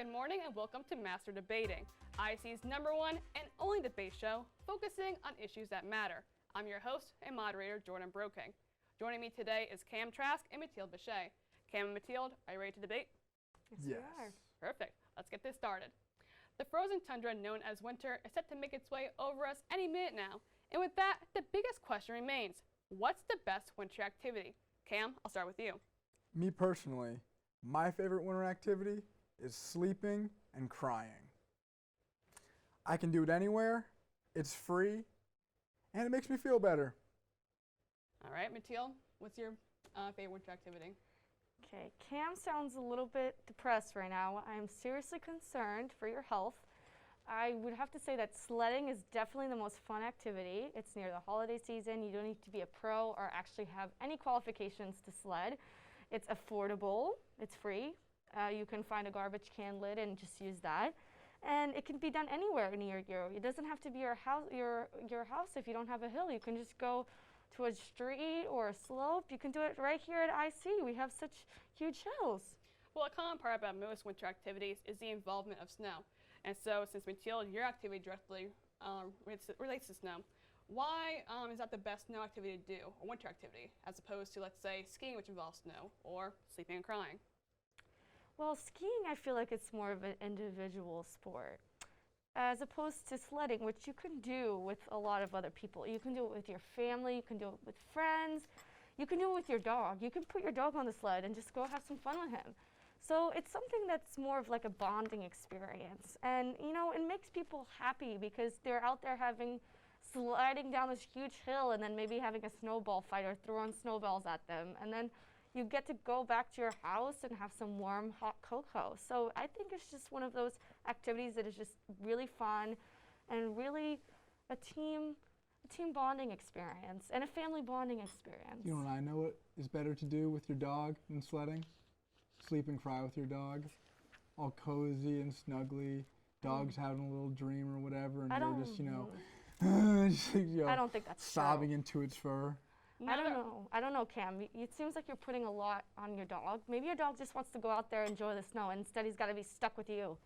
Good morning and welcome to Master Debating, IC's #1 and only debate show focusing on issues that matter. I'm your host and moderator, Jordan Broking. Joining me today is Cam Trask and Mathilde Bechet. Cam and Mathilde, are you ready to debate? Yes. We are. Perfect. Let's get this started. The frozen tundra known as winter is set to make its way over us any minute now. And with that, the biggest question remains, what's the best winter activity? Cam, I'll start with you. Me personally, my favorite winter activity is sleeping and crying. I can do it anywhere, it's free, and it makes me feel better. All right, Mathilde, what's your favorite winter activity? Okay, Cam sounds a little bit depressed right now. I'm seriously concerned for your health. I would have to say that sledding is definitely the most fun activity. It's near the holiday season. You don't need to be a pro or actually have any qualifications to sled. It's affordable, it's free. You can find a garbage can lid and just use that. And it can be done anywhere near you. It doesn't have to be your house if you don't have a hill. You can just go to a street or a slope. You can do it right here at IC. We have such huge hills. Well, a common part about most winter activities is the involvement of snow. And so, since Mathilde, your activity directly relates to snow, why is that the best snow activity to do, or winter activity, as opposed to, let's say, skiing, which involves snow, or sleeping and crying? Well, skiing, I feel like it's more of an individual sport, as opposed to sledding, which you can do with a lot of other people. You can do it with your family, you can do it with friends, you can do it with your dog. You can put your dog on the sled and just go have some fun with him. So it's something that's more of like a bonding experience. And you know, it makes people happy because they're out there sliding down this huge hill and then maybe having a snowball fight or throwing snowballs at them. And then you get to go back to your house and have some warm, hot cocoa. So I think it's just one of those activities that is just really fun and really a team bonding experience and a family bonding experience. You know what I know what is better to do with your dog than sledding? Sleep and cry with your dog. All cozy and snuggly. Dog's having a little dream or whatever, and you're just, I don't think that's sobbing true. into its fur. I don't know, Cam. It seems like you're putting a lot on your dog. Maybe your dog just wants to go out there and enjoy the snow, and instead he's got to be stuck with you.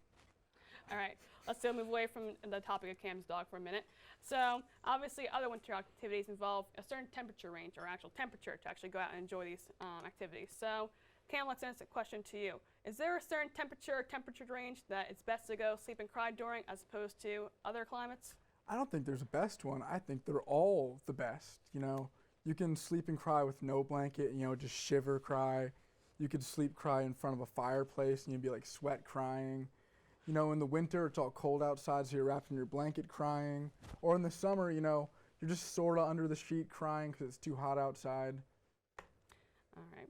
All right, let's still move away from the topic of Cam's dog for a minute. So, obviously, other winter activities involve a certain temperature range or actual temperature to actually go out and enjoy these activities. So, Cam, let's ask a question to you. Is there a certain temperature range that it's best to go sleep and cry during as opposed to other climates? I don't think there's a best one. I think they're all the best, You can sleep and cry with no blanket, just shiver cry. You could sleep cry in front of a fireplace and you'd be like sweat crying. In the winter it's all cold outside, so you're wrapped in your blanket crying. Or in the summer, you're just sort of under the sheet crying because it's too hot outside. All right.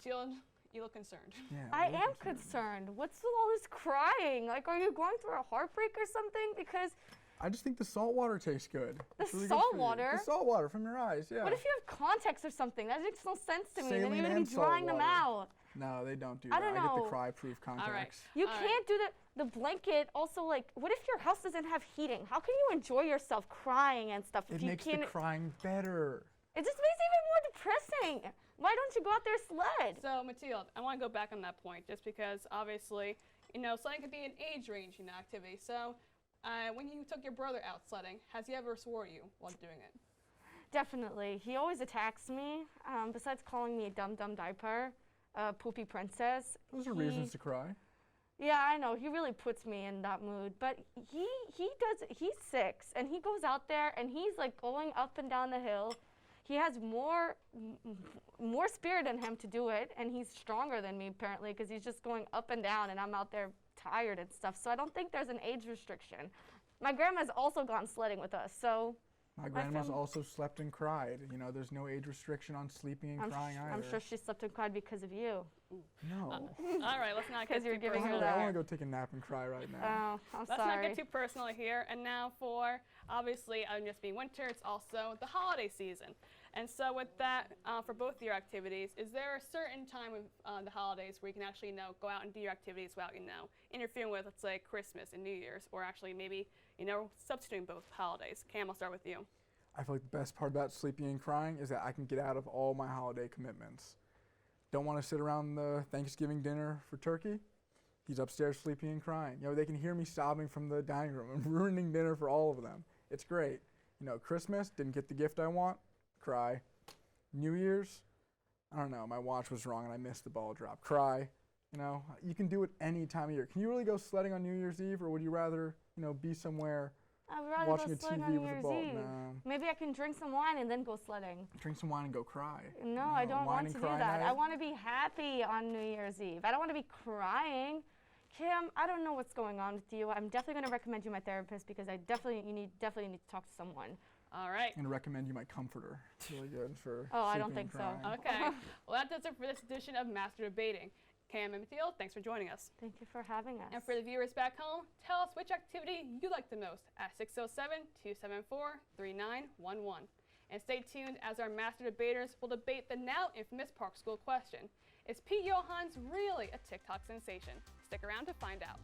Jill, you look concerned. Yeah, I am concerned. What's with all this crying? Like, are you going through a heartbreak or something? Because I just think the salt water tastes good. The It's really salt good for you. water? The salt water from your eyes, yeah. what if you have contacts or something? That makes no sense to me. Then Saline you're going and to be drying salt them water. out. No, they don't do I that. don't I get know. the cry-proof contacts. You All can't do the blanket. Also, like, what if your house doesn't have heating? How can you enjoy yourself crying and stuff if It you makes the can't? crying better. It just makes it even more depressing. Why don't you go out there and sled? So, Mathilde, I want to go back on that point just because obviously, sledding could be an age range activity. So, when you took your brother out sledding, has he ever swore at you while doing it? Definitely. He always attacks me. Besides calling me a dumb diaper, poopy princess. Those are reasons to cry. Yeah, I know. He really puts me in that mood. But he's 6, and he goes out there, and he's like going up and down the hill. He has more spirit in him to do it, and he's stronger than me apparently because he's just going up and down, and I'm out there tired and stuff. So I don't think there's an age restriction. My grandma's also gone sledding with us, so. My grandma's also slept and cried. There's no age restriction on sleeping and crying either. I'm sure she slept and cried because of you. No. All right, let's not get Because you're too giving her personal. that. I want to go take a nap and cry right now. Oh, I'm Let's sorry. not get too personal here. And now for, obviously, just being winter, it's also the holiday season. And so with that, for both of your activities, is there a certain time of the holidays where you can actually, go out and do your activities without, interfering with, let's say, Christmas and New Year's, or actually maybe, substituting both holidays? Cam, I'll start with you. I feel like the best part about sleeping and crying is that I can get out of all my holiday commitments. Don't want to sit around the Thanksgiving dinner for turkey? He's upstairs sleeping and crying. You know, they can hear me sobbing from the dining room and ruining dinner for all of them. It's great. You know, Christmas, didn't get the gift I want, cry. New Year's, I don't know, my watch was wrong and I missed the ball drop, cry. You know, you can do it any time of year. Can you really go sledding on New Year's Eve, or would you rather, you know, be somewhere I would rather watching go a sledding TV on New with a Year's ball? Eve. No. Maybe I can drink some wine and then go sledding. Drink some wine and go cry. No, I don't wine want and to do cry that. I night? want to be happy on New Year's Eve. I don't want to be crying. Kim, I don't know what's going on with you. I'm definitely going to recommend you my therapist because you need to talk to someone. All right. I'm gonna recommend you my comforter. It's really good for Oh, I don't sleeping think and so. crying. Okay. Well, that does it for this edition of Master Debating. Cam and Mathilde, thanks for joining us. Thank you for having us. And for the viewers back home, tell us which activity you like the most at 607-274-3911. And stay tuned as our Master Debaters will debate the now infamous Park School question. Is Pete Johans really a TikTok sensation? Stick around to find out.